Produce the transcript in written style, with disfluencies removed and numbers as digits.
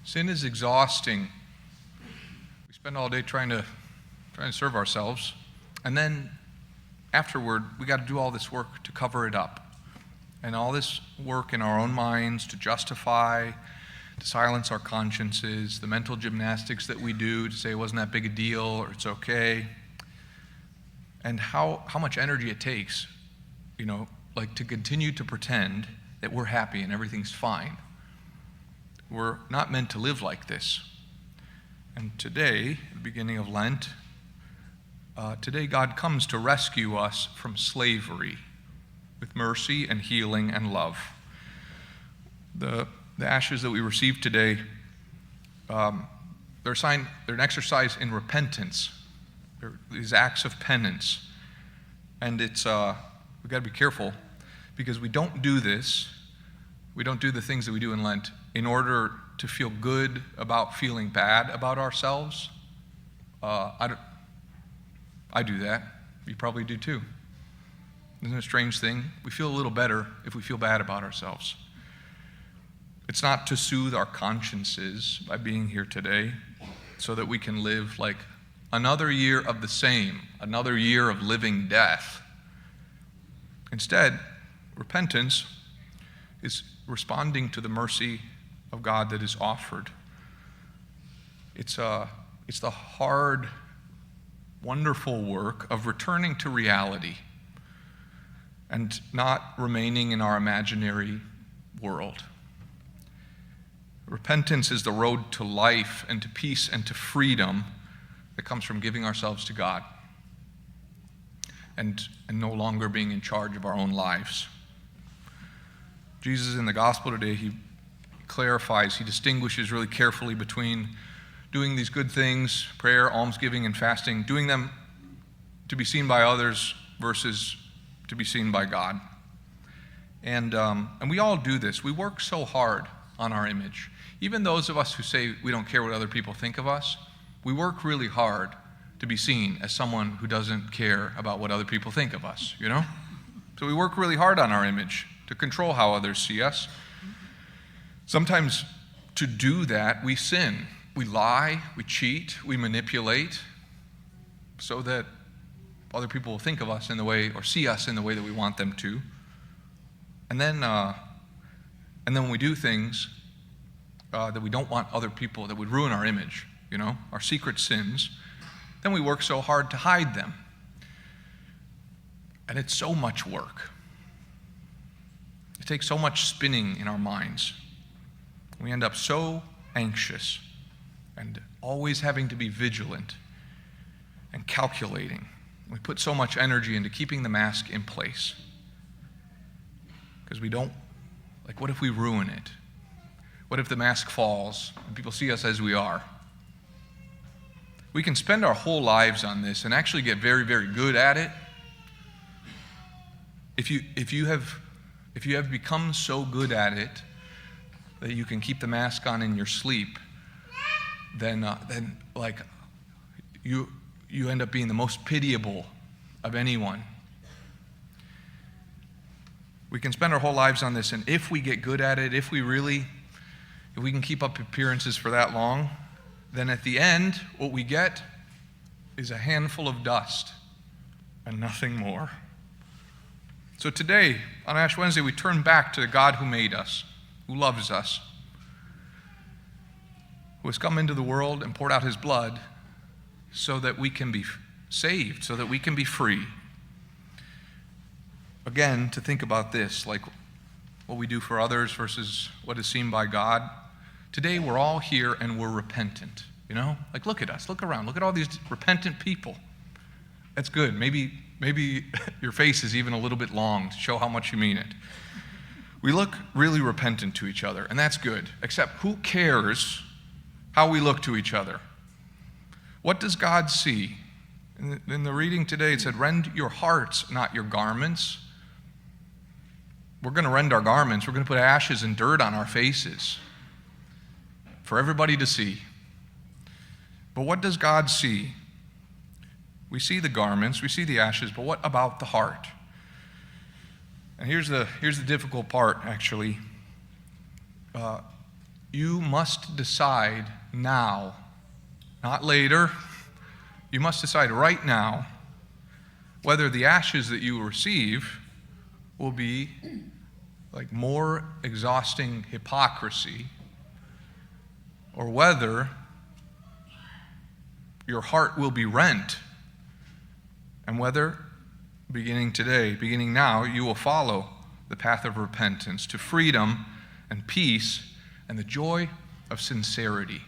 Sin is exhausting. We spend all day trying to serve ourselves, and then afterward, we got to do all this work to cover it up. And all this work in our own minds to justify, to silence our consciences, the mental gymnastics that we do to say it wasn't that big a deal or it's okay. And how much energy it takes, like to continue to pretend that we're happy and everything's fine. We're not meant to live like this. And today, the beginning of Lent, today God comes to rescue us from slavery with mercy and healing and love. The ashes that we receive today, they're an exercise in repentance. They're these acts of penance. And we've got to be careful because we don't do this. We don't do the things that we do in Lent in order to feel good about feeling bad about ourselves. I do that. You probably do too. Isn't it a strange thing? We feel a little better if we feel bad about ourselves. It's not to soothe our consciences by being here today so that we can live like another year of the same, another year of living death. Instead, repentance is responding to the mercy of God that is offered. It's the hard, wonderful work of returning to reality and not remaining in our imaginary world. Repentance is the road to life and to peace and to freedom that comes from giving ourselves to God and no longer being in charge of our own lives. Jesus in the gospel today, he clarifies, he distinguishes really carefully between doing these good things, prayer, almsgiving, and fasting, doing them to be seen by others versus to be seen by God. And we all do this. We work so hard on our image. Even those of us who say we don't care what other people think of us, we work really hard to be seen as someone who doesn't care about what other people think of us, So we work really hard on our image to control how others see us. Sometimes to do that, we sin. We lie, we cheat, we manipulate so that other people will think of us in the way or see us in the way that we want them to. And then when we do things that we don't want other people, that would ruin our image, our secret sins, then we work so hard to hide them. And it's so much work. It takes so much spinning in our minds. We end up so anxious and always having to be vigilant and calculating. We put so much energy into keeping the mask in place because we don't, what if we ruin it? What if the mask falls and people see us as we are? We can spend our whole lives on this and actually get very, very good at it. If you have become so good at it that you can keep the mask on in your sleep, then you end up being the most pitiable of anyone. We can spend our whole lives on this, and if we get good at it, if we can keep up appearances for that long, then at the end, what we get is a handful of dust and nothing more. So today, on Ash Wednesday, we turn back to the God who made us, who loves us, who has come into the world and poured out his blood so that we can be saved, so that we can be free. Again, to think about this, like what we do for others versus what is seen by God. Today, we're all here and we're repentant, Look at us, look around, look at all these repentant people. That's good. Maybe your face is even a little bit long to show how much you mean it. We look really repentant to each other, and that's good. Except who cares how we look to each other? What does God see? In the reading today, it said, rend your hearts, not your garments. We're going to rend our garments. We're going to put ashes and dirt on our faces for everybody to see. But what does God see? We see the garments, we see the ashes, but what about the heart? And here's the difficult part, actually. you must decide now, not later. You must decide right now whether the ashes that you receive will be like more exhausting hypocrisy, or whether your heart will be rent, and whether, beginning today, beginning now, you will follow the path of repentance to freedom and peace and the joy of sincerity.